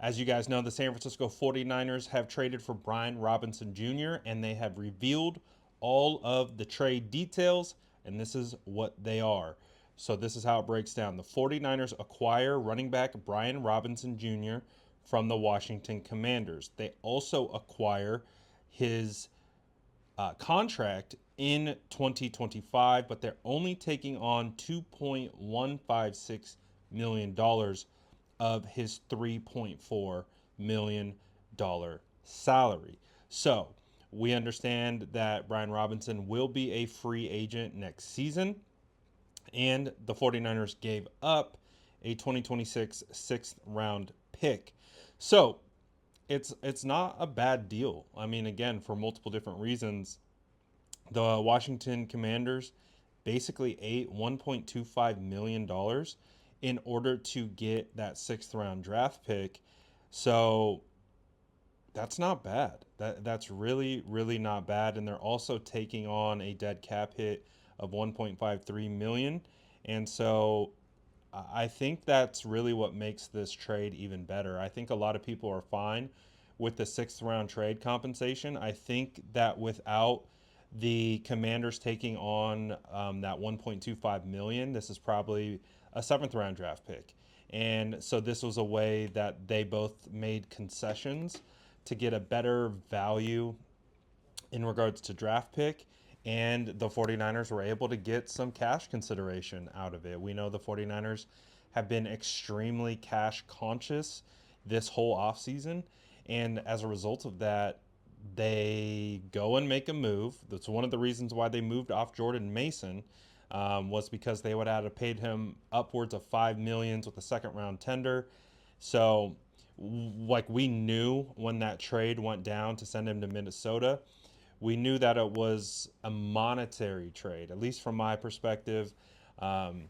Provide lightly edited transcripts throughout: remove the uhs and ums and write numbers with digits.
As you guys know, the San Francisco 49ers have traded for Brian Robinson Jr., and they have revealed all of the trade details, and this is what they are. So, this is how it breaks down. The 49ers acquire running back Brian Robinson Jr. from the Washington Commanders. They also acquire his contract in 2025, but they're only taking on $2.156 million of his $3.4 million salary. So we understand that Brian Robinson will be a free agent next season, and the 49ers gave up a 2026 sixth round pick. So it's not a bad deal. I mean, again, for multiple different reasons, the Washington Commanders basically ate $1.25 million in order to get that sixth round draft pick. So that's not bad. That's really not bad. And they're also taking on a dead cap hit of 1.53 million. And so I think that's really what makes this trade even better. I think a lot of people are fine with the sixth round trade compensation. I think that without the Commanders taking on that 1.25 million, this is probably a seventh round draft pick. And so this was a way that they both made concessions to get a better value in regards to draft pick, and the 49ers were able to get some cash consideration out of it. We know the 49ers have been extremely cash conscious this whole offseason, and as a result of that, they go and make a move. That's one of the reasons why they moved off Jordan Mason, was because they would have paid him upwards of $5 million with a second round tender. So, like, we knew when that trade went down to send him to Minnesota, we knew that it was a monetary trade, at least from my perspective, um,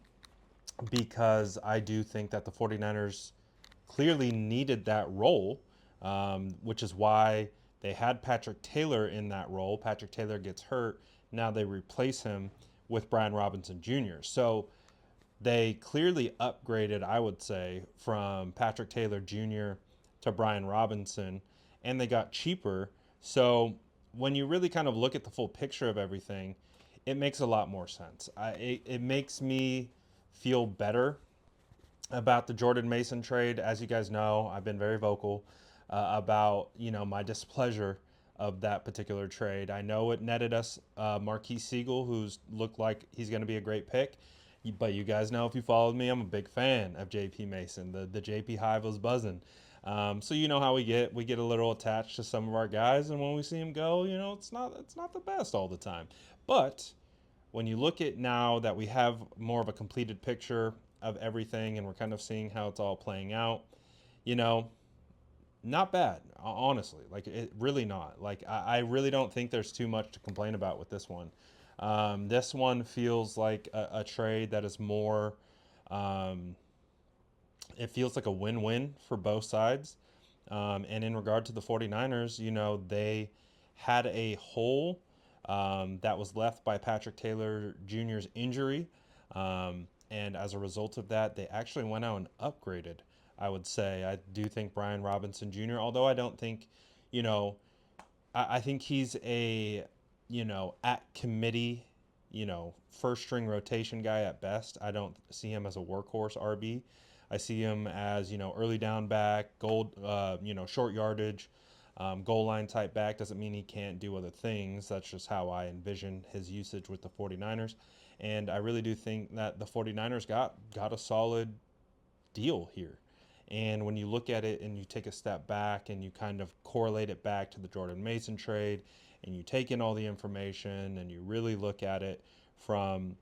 because I do think that the 49ers clearly needed that role, which is why they had Patrick Taylor in that role. Patrick Taylor gets hurt. Now they replace him with Brian Robinson Jr. So they clearly upgraded, I would say, from Patrick Taylor Jr. to Brian Robinson, and they got cheaper. So when you really kind of look at the full picture of everything, it makes a lot more sense. It makes me feel better about the Jordan Mason trade. As you guys know, I've been very vocal about my displeasure of that particular trade. I know it netted us Marquise Siegel, who's looked like he's going to be a great pick. But you guys know, if you followed me, I'm a big fan of JP Mason. The JP Hive was buzzing. So you know how we get a little attached to some of our guys, and when we see him go, it's not the best all the time. But when you look at now that we have more of a completed picture of everything, and we're kind of seeing how it's all playing out, you know, not bad, honestly. Like, it really not. Like, I really don't think there's too much to complain about with this one. This one feels like a trade that is more, um, it feels like a win-win for both sides. And in regard to the 49ers, they had a hole that was left by Patrick Taylor Jr.'s injury. And as a result of that, they actually went out and upgraded, I would say. I do think Brian Robinson Jr., although I don't think, you know, I think he's a, at committee, first string rotation guy at best. I don't see him as a workhorse RB. I see him as, early down back, short yardage, goal line type back. Doesn't mean he can't do other things. That's just how I envision his usage with the 49ers. And I really do think that the 49ers got a solid deal here. And when you look at it and you take a step back and you kind of correlate it back to the Jordan Mason trade, and you take in all the information and you really look at it from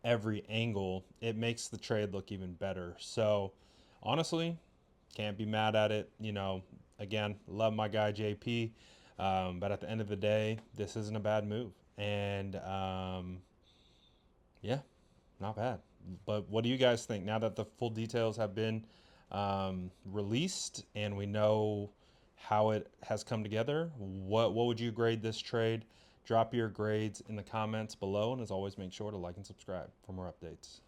every angle, it makes the trade look even better. So honestly, can't be mad at it. Again, love my guy JP, but at the end of the day, this isn't a bad move. And yeah, not bad. But what do you guys think now that the full details have been released and we know how it has come together? What would you grade this trade? Drop your grades in the comments below, and as always, make sure to like and subscribe for more updates.